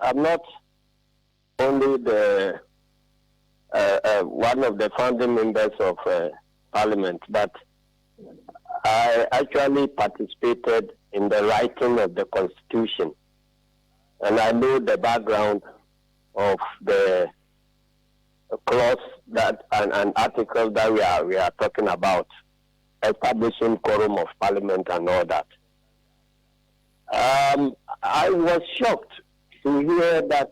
I'm not only the one of the founding members of Parliament, but I actually participated in the writing of the Constitution, and I know the background of the clause that an article that we are talking about, establishing quorum of Parliament and all that. I was shocked to hear that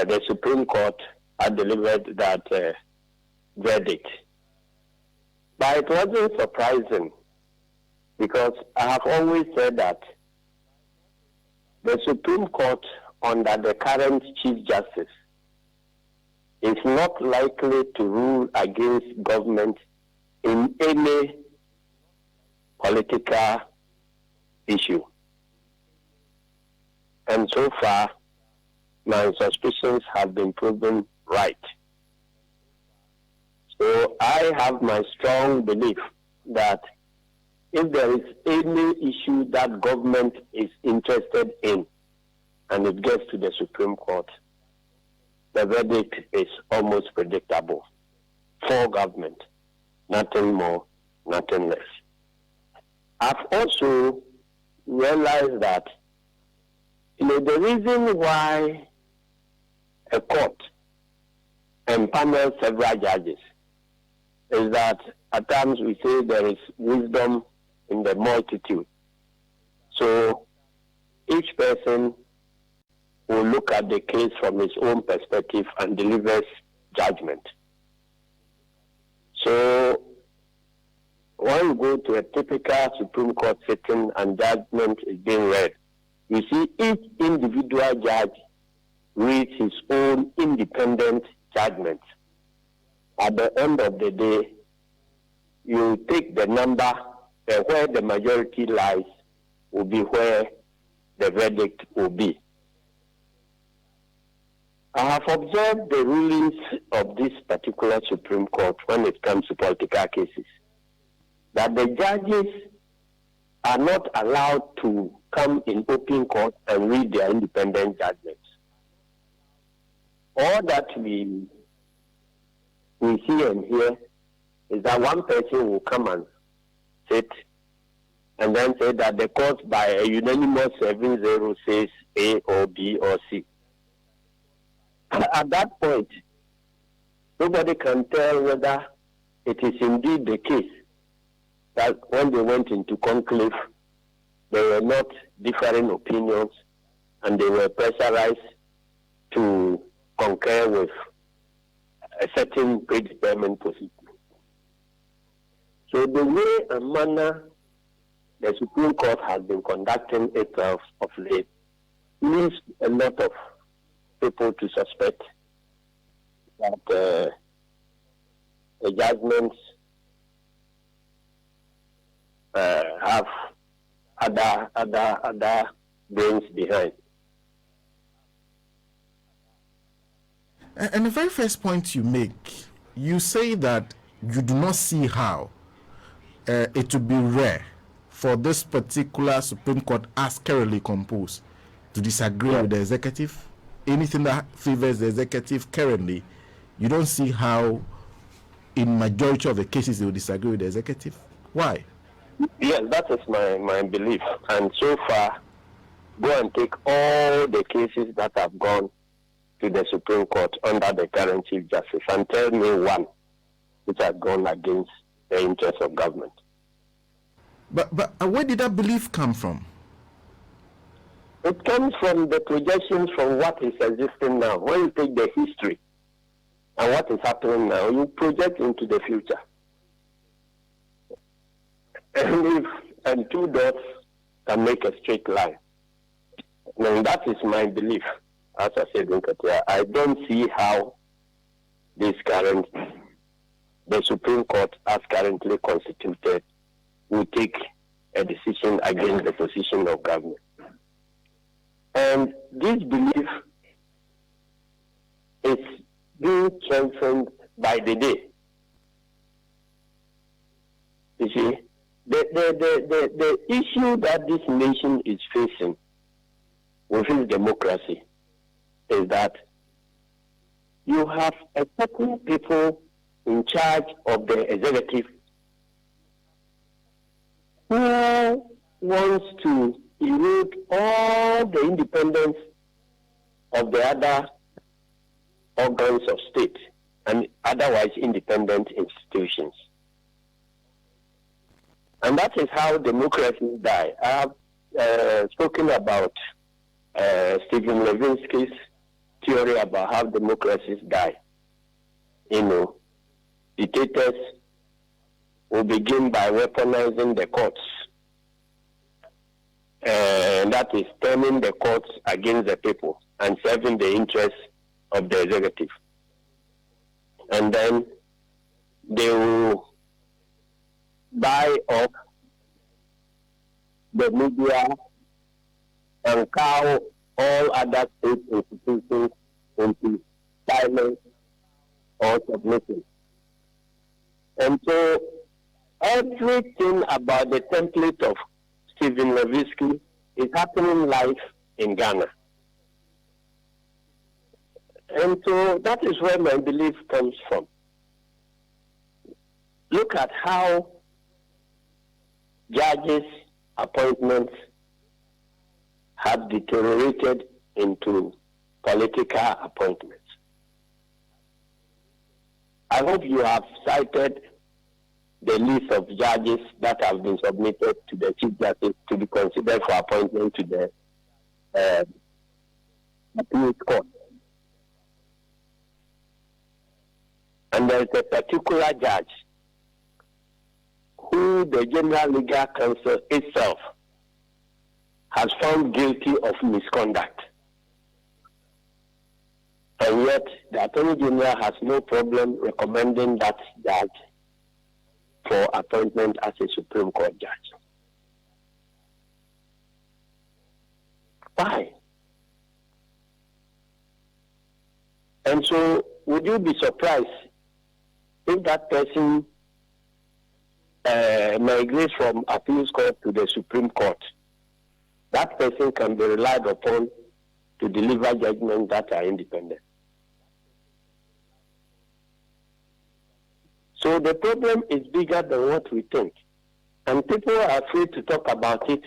the Supreme Court had delivered that verdict. But it wasn't surprising, because I have always said that the Supreme Court, under the current Chief Justice, is not likely to rule against government in any political issue. And so far, my suspicions have been proven right. So I have my strong belief that if there is any issue that government is interested in and it gets to the Supreme Court, the verdict is almost predictable for government. Nothing more, nothing less. I've also realized that the reason why a court empanels several judges is that at times we say there is wisdom in the multitude. So each person will look at the case from his own perspective and delivers judgment. So when you go to a typical Supreme Court sitting and judgment is being read, you see each individual judge reads his own independent judgment. At the end of the day, you take the number, where the majority lies will be where the verdict will be. I have observed the rulings of this particular Supreme Court when it comes to political cases, that the judges are not allowed to come in open court and read their independent judgments. All that we see and hear is that one person will come and sit and then say that the court by a unanimous 7-0 says A or B or C. At that point, nobody can tell whether it is indeed the case that when they went into conclave, there were not differing opinions and they were pressurized to concur with a certain predetermined position. So the way and manner the Supreme Court has been conducting itself of late leaves a lot of people to suspect that the judgments have other brains behind. And the very first point you make, you say that you do not see how it would be rare for this particular Supreme Court, as currently composed, to disagree with the executive. Anything that favors the executive currently, you don't see how in majority of the cases they will disagree with the executive. Why? Yes, that is my belief. And so far, go and take all the cases that have gone to the Supreme Court under the current Chief Justice and tell me one which has gone against the interests of government. But where did that belief come from? It comes from the projections from what is existing now. When you take the history and what is happening now, you project into the future. And two dots can make a straight line. And that is my belief. As Asiedu Nketia, I don't see how the Supreme Court, as currently constituted, will take a decision against the position of government. And this belief is being strengthened by the day. You see, the issue that this nation is facing will office democracy is that you have a certain people in charge of the executive who wants to erode all the independence of the other organs of state and otherwise independent institutions. And that is how democracies die. I have spoken about Stephen Levinsky's theory about how democracies die. You know, dictators will begin by weaponizing the courts. And that is turning the courts against the people and serving the interests of the executive. And then they will buy up the media and cow all other state institutions into silence or submission. And so everything about the template of Stephen Levinsky is happening live in Ghana. And so that is where my belief comes from. Look at how judges' appointments have deteriorated into political appointments. I hope you have cited the list of judges that have been submitted to the Chief Justice to be considered for appointment to the appeals court. And there is a particular judge who the General Legal Council itself has found guilty of misconduct. And yet, the Attorney General has no problem recommending that judge for appointment as a Supreme Court judge. Why? And so, would you be surprised if that person migrates from appeals court to the Supreme Court? That person can be relied upon to deliver judgments that are independent. So the problem is bigger than what we think. And people are afraid to talk about it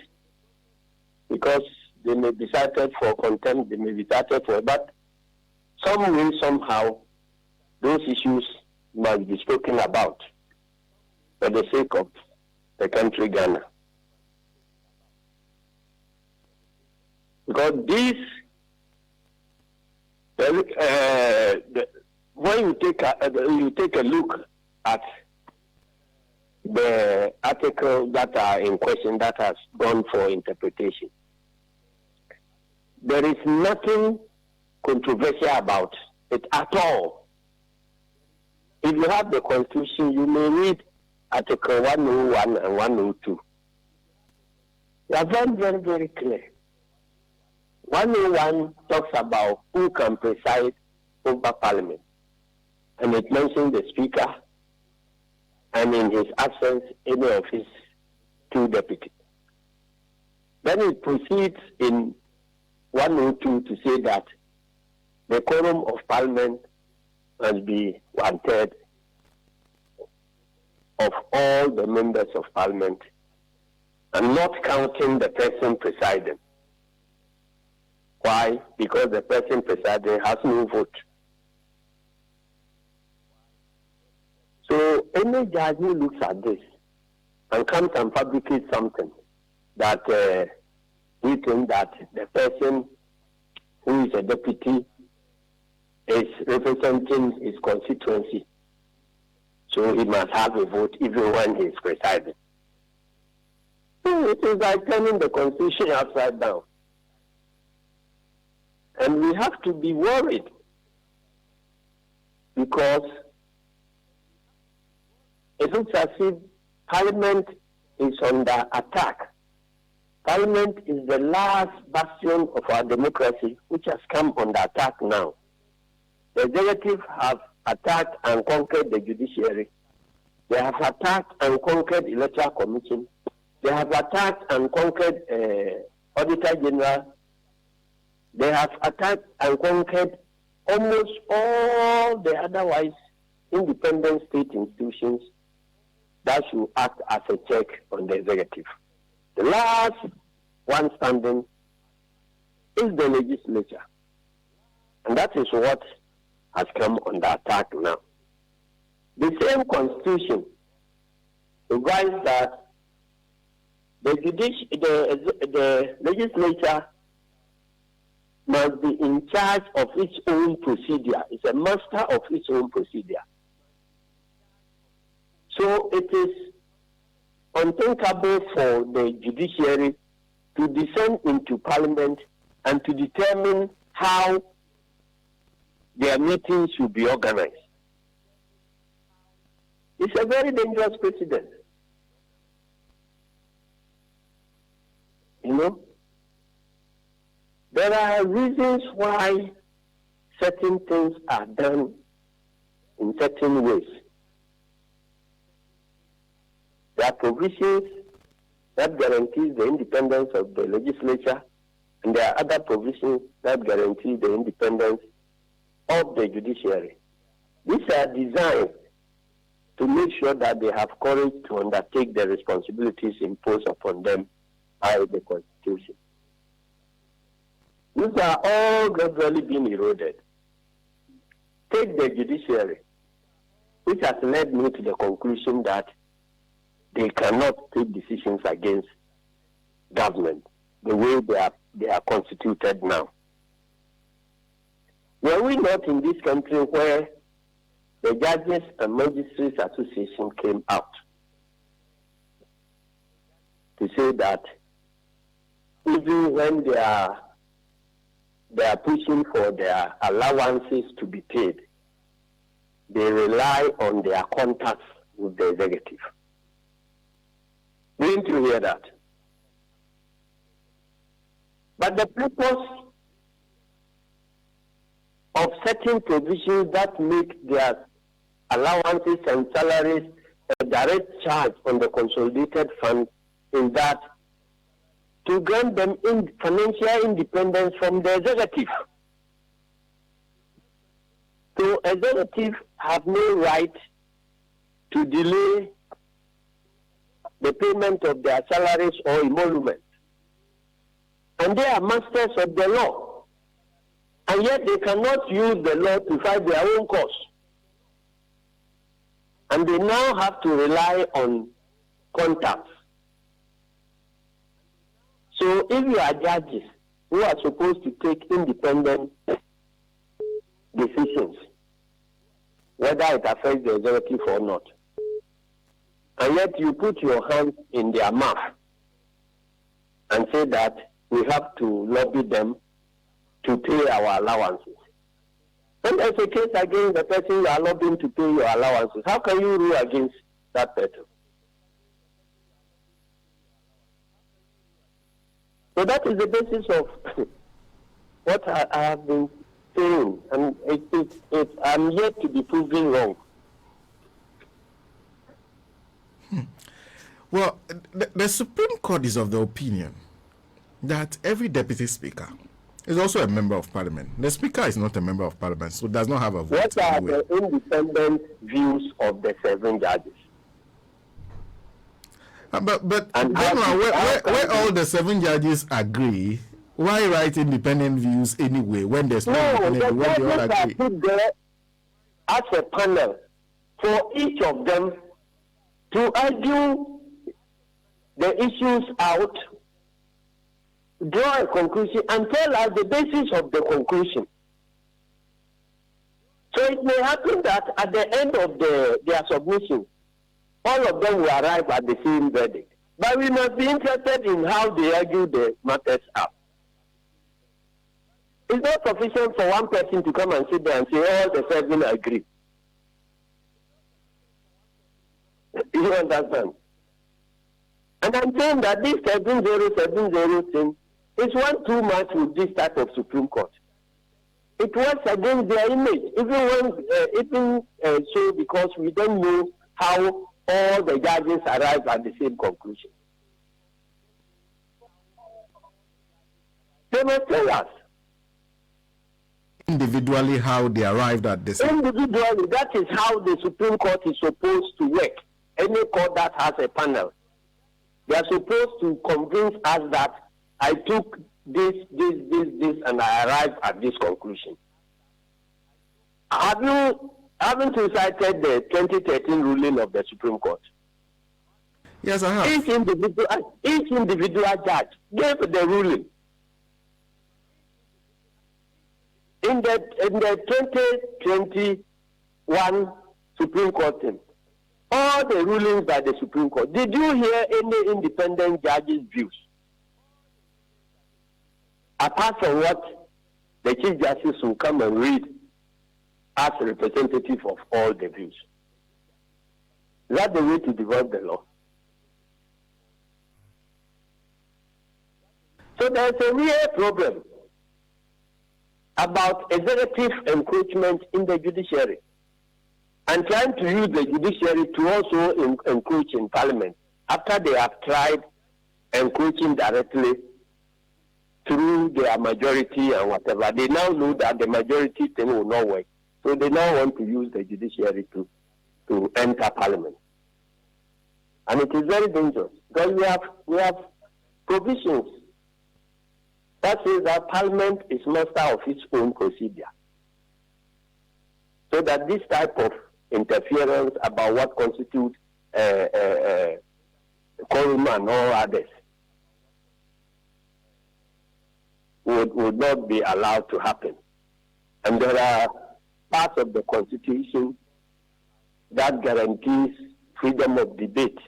because they may be cited for contempt, they may be cited for, but some way, somehow, those issues must be spoken about for the sake of the country Ghana. Because this, when you take a look at the articles that are in question that has gone for interpretation, there is nothing controversial about it at all. If you have the Constitution, you may read Article 101 and 102. They are very, very, very clear. 101 talks about who can preside over Parliament, and it mentions the Speaker, and in his absence, any of his two deputies. Then it proceeds in 102 to say that the quorum of Parliament must be 1/3 of all the members of Parliament, and not counting the person presiding. Why? Because the person presiding has no vote. So any judge who looks at this and comes and fabricates something that we think that the person who is a deputy is representing his constituency, so he must have a vote even when he is presiding. So it is like turning the Constitution upside down. And we have to be worried because it looks as if Parliament is under attack. Parliament is the last bastion of our democracy, which has come under attack now. The executive have attacked and conquered the judiciary. They have attacked and conquered electoral commission. They have attacked and conquered Auditor General. have attacked and conquered almost all the otherwise independent state institutions that should act as a check on the executive. The last one standing is the legislature. And that is what has come under attack now. The same constitution provides that the legislature must be in charge of its own procedure. It's a master of its own procedure. So it is unthinkable for the judiciary to descend into parliament and to determine how their meetings should be organized. It's a very dangerous precedent. You know? There are reasons why certain things are done in certain ways. There are provisions that guarantees the independence of the legislature, and there are other provisions that guarantee the independence of the judiciary. These are designed to make sure that they have courage to undertake the responsibilities imposed upon them by the Constitution. These are all gradually being eroded. Take the judiciary, which has led me to the conclusion that they cannot take decisions against government the way they are constituted now. Were we not in this country where the Judges and Magistrates Association came out to say that even when they are pushing for their allowances to be paid, they rely on their contacts with the executive? Didn't you hear that? But the purpose of certain provisions that make their allowances and salaries a direct charge on the consolidated fund is that to grant them financial independence from the executive. So executive have no right to delay the payment of their salaries or emoluments. And they are masters of the law. And yet they cannot use the law to fight their own cause. And they now have to rely on contacts. So if you are judges who are supposed to take independent decisions, whether it affects the executive or not, and yet you put your hands in their mouth and say that we have to lobby them to pay our allowances. When there's a case against the person you are lobbying to pay your allowances, how can you rule against that person? So that is the basis of what I have been saying, and I'm yet to be proven wrong. Well, the Supreme Court is of the opinion that every deputy speaker is also a member of parliament. The speaker is not a member of parliament, so does not have a vote. What are the independent views of the 7 judges? But where all the 7 judges agree, why write independent views anyway when there's no independent, when they all agree? Put there as a panel for each of them to argue the issues out, draw a conclusion, and tell us the basis of the conclusion. So it may happen that at the end of their submission, all of them will arrive at the same verdict. But we must be interested in how they argue the matters up. It's not sufficient for one person to come and sit there and say all the 7 agree. You understand? And I'm saying that this 7070 thing is one too much with this type of Supreme Court. It works against their image, so because we don't know how all the judges arrive at the same conclusion. They must tell us. Individually, how they arrived at this. Individually, that is how the Supreme Court is supposed to work. Any court that has a panel, they are supposed to convince us that I took this, and I arrived at this conclusion. Haven't you cited the 2013 ruling of the Supreme Court? Yes, I have. Each individual judge gave the ruling. In the 2021 Supreme Court thing, all the rulings by the Supreme Court, did you hear any independent judge's views? Apart from what the Chief Justice will come and read as a representative of all the views. Is that the way to develop the law? So there's a real problem about executive encroachment in the judiciary and trying to use the judiciary to also encroach in Parliament after they have tried encroaching directly through their majority and whatever. They now know that the majority thing will not work. So they now want to use the judiciary to enter Parliament. And it is very dangerous because we have provisions that says that Parliament is master of its own procedure. So that this type of interference about what constitutes quorum and all others would not be allowed to happen. And there are parts of the Constitution that guarantees freedom of debate,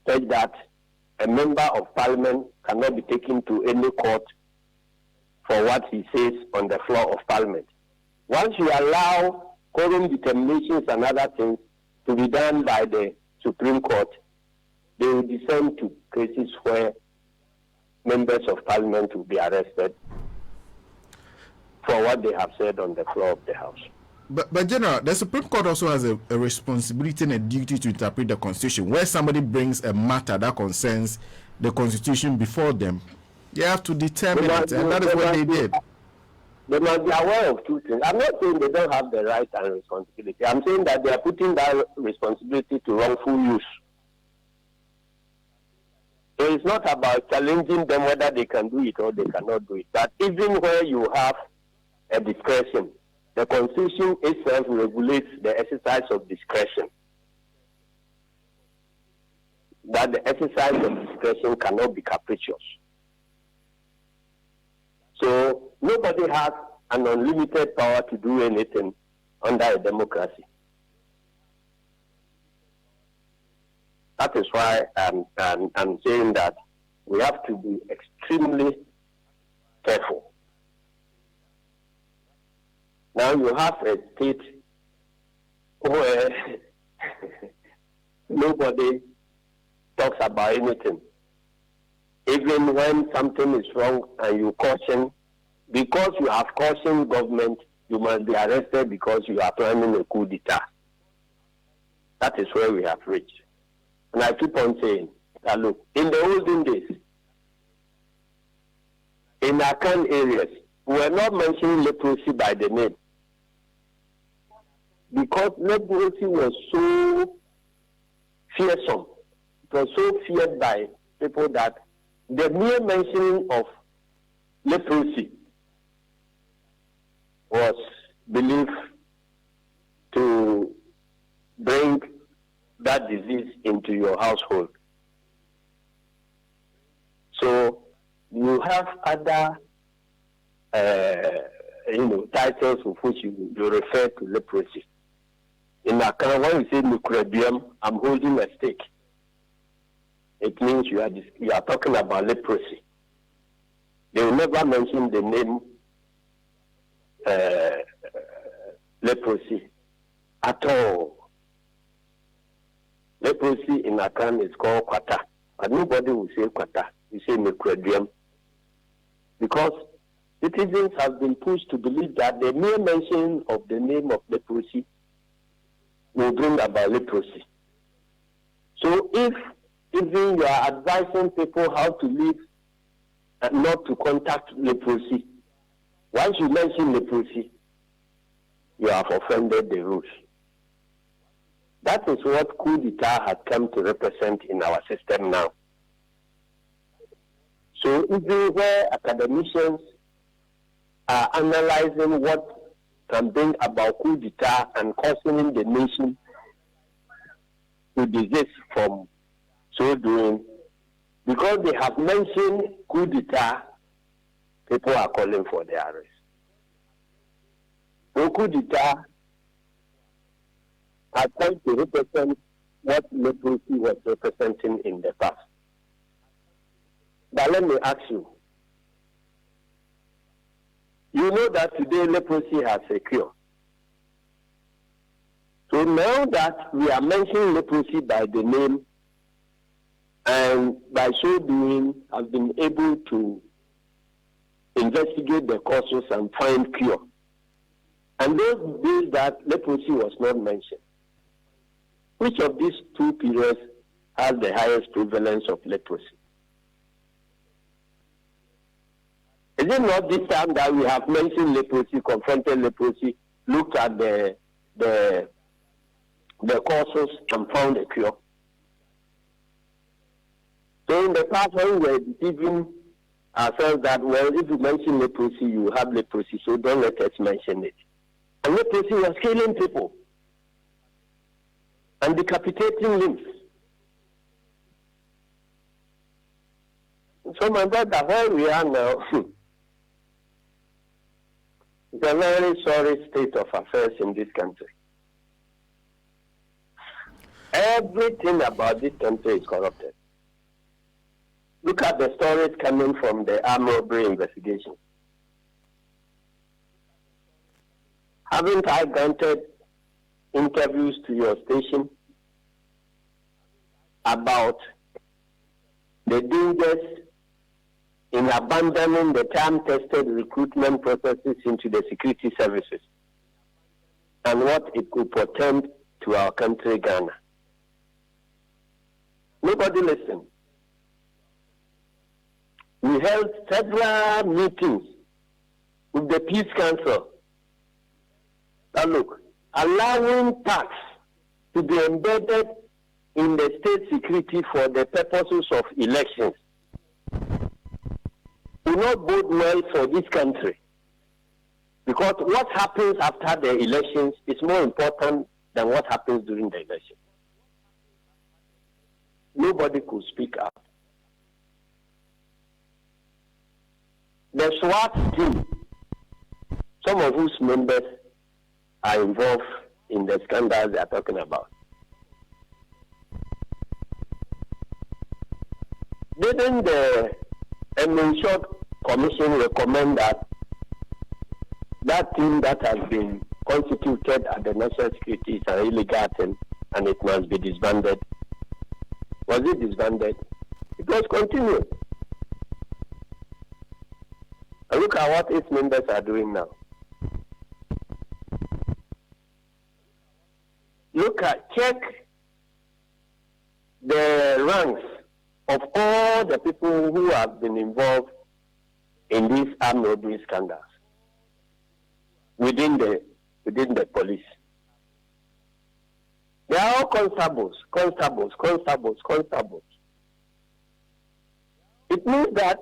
such that a member of Parliament cannot be taken to any court for what he says on the floor of Parliament. Once you allow quorum determinations and other things to be done by the Supreme Court, they will descend to cases where members of Parliament will be arrested for what they have said on the floor of the House. But General, the Supreme Court also has a responsibility and a duty to interpret the Constitution. Where somebody brings a matter that concerns the Constitution before them, they have to determine it, and that is what they did. They must be aware of two things. I'm not saying they don't have the right and responsibility. I'm saying that they are putting that responsibility to wrongful use. So it's not about challenging them whether they can do it or they cannot do it. But even where you have a discretion, the Constitution itself regulates the exercise of discretion. That the exercise of discretion cannot be capricious. So nobody has an unlimited power to do anything under a democracy. That is why I'm saying that we have to be extremely careful. Now you have a state where nobody talks about anything. Even when something is wrong and you caution, because you have cautioned government, you must be arrested because you are planning a coup d'etat. That is where we have reached. And I keep on saying that, look, in the olden days, in Akan areas, we were not mentioning leprosy by the name. Because leprosy was so fearsome, it was so feared by people that the mere mentioning of leprosy was believed to bring that disease into your household. So you have other titles of which you refer to leprosy. In Accra, when you say microbiome, I'm holding a stake. It means you are talking about leprosy. They will never mention the name leprosy at all. Leprosy in Accra is called kwata, but nobody will say kwata. You say microbiome, because citizens have been pushed to believe that the mere mention of the name of leprosy will bring about leprosy. So if even you are advising people how to live and not to contact leprosy, Once you mention leprosy, you have offended the rules. That is what coup d'etat has come to represent in our system now. So even where academicians are analyzing what can bring about coup d'etat and cautioning the nation to desist from so doing, because they have mentioned coup d'etat, people are calling for their arrest. So coup d'etat are trying to represent what leprosy was representing in the past. But let me ask you, you know that today leprosy has a cure. So now that we are mentioning leprosy by the name, and by so doing have been able to investigate the causes and find cure. And those days that leprosy was not mentioned, which of these two periods has the highest prevalence of leprosy? Is it not this time that we have mentioned leprosy, confronted leprosy, looked at the causes and found a cure? So in the past, when we were deceiving ourselves that, well, if you mention leprosy, you have leprosy, so don't let us mention it. And leprosy was killing people and decapitating limbs. So my brother, where we are now, it's a very sorry state of affairs in this country. Everything about this country is corrupted. Look at the stories coming from the armed robbery investigation. Haven't I granted interviews to your station about the dangers in abandoning the time-tested recruitment processes into the security services and what it could portend to our country, Ghana? Nobody listened. We held several meetings with the Peace Council. Now look, allowing tax to be embedded in the state security for the purposes of elections will not bode well for this country. Because what happens after the elections is more important than what happens during the election. Nobody could speak up. The SWAT team, some of whose members are involved in the scandals they are talking about, didn't the Short Commission recommend that team that has been constituted at the National Security is an illegal thing and it must be disbanded? Was it disbanded? It was continued. And look at what its members are doing now. Check the ranks of all the people who have been involved in these armed robbery scandals within the police. They are all constables. It means that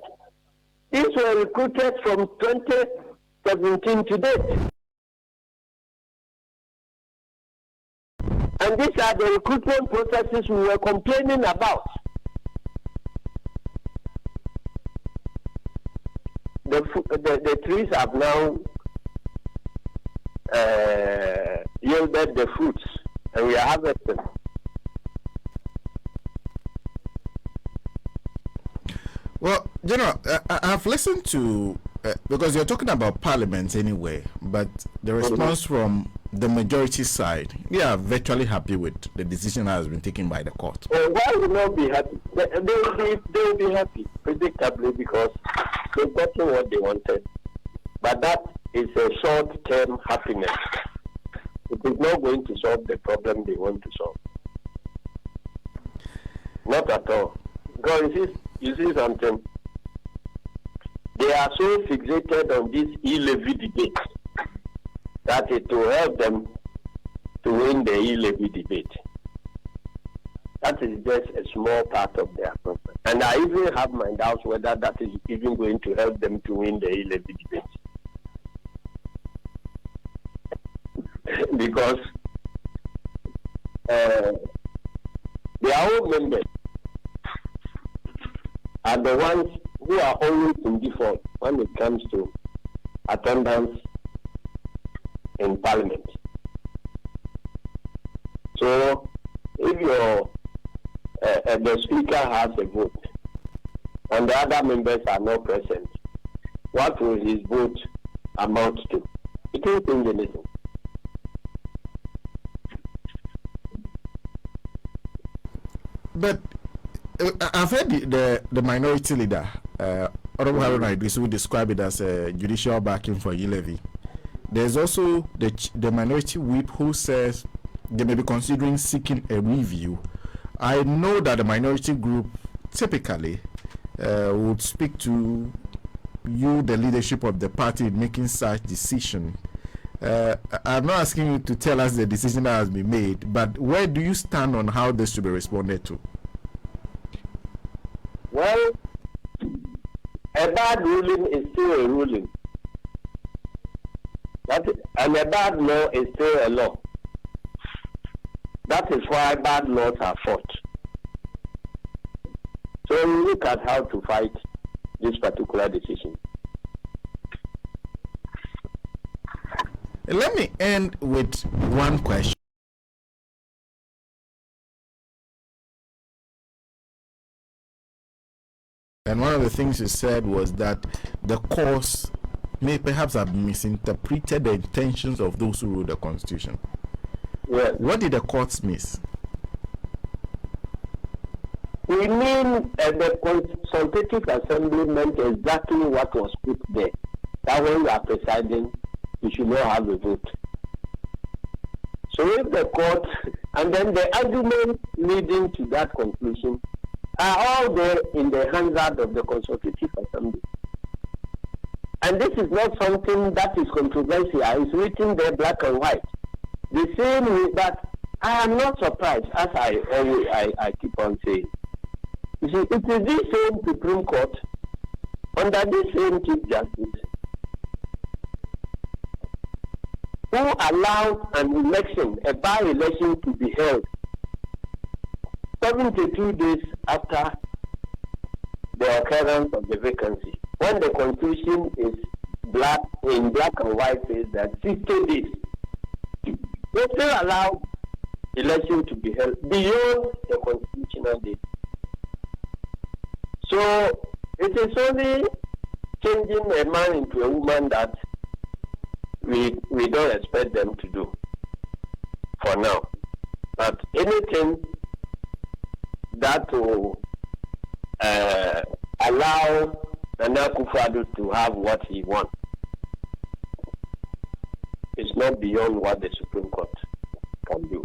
these were recruited from 2017 to date. And these are the recruitment processes we were complaining about. The trees have now yielded the fruits, and we are harvesting. Well, I've listened to, because you're talking about Parliament anyway, but the response from the majority side, we are virtually happy with the decision that has been taken by the court. Why would not be happy? They will be happy, predictably, because they've gotten what they wanted. But that is a short-term happiness. It is not going to solve the problem they want to solve. Not at all. Because you see something. they are so fixated on this e-levy debate that it will help them to win the e-levy debate. That is just a small part of their problem. And I even have my doubts whether that is even going to help them to win the e-levy debate. Because their own members are the ones who are always in default when it comes to attendance in Parliament. So if the Speaker has a vote and the other members are not present, what will his vote amount to? It won't change anything. But I've heard the minority leader, Honorable Haruna Idris, who described it as a judicial backing for e-levy. There's also the minority whip who says they may be considering seeking a review. I know that the minority group typically would speak to you, the leadership of the party, in making such decision. I'm not asking you to tell us the decision that has been made, but where do you stand on how this should be responded to? Well, a bad ruling is still a ruling. And a bad law is still a law. That is why bad laws are fought. So we look at how to fight this particular decision. Let me end with one question. And one of the things you said was that the courts may perhaps have misinterpreted the intentions of those who wrote the Constitution. Yes. What did the courts miss? We mean the Consultative Assembly meant exactly what was put there. That when you are presiding, you should not have a vote. So if the court, and then the arguments leading to that conclusion are all there in the Hansard of the Consultative Assembly. And this is not something that is controversial. It's written there black and white. The same way that I am not surprised, as I keep on saying. You see, it is this same Supreme Court, under this same Chief Justice, who allowed an election, a by-election, to be held 72 days after the occurrence of the vacancy. When the Constitution is black and white says that 60 days, they still allow election to be held beyond the constitutional date. So it is only changing a man into a woman that we don't expect them to do for now. But anything that will allow Nana Akufo-Addo to have what he wants is not beyond what the Supreme Court can do.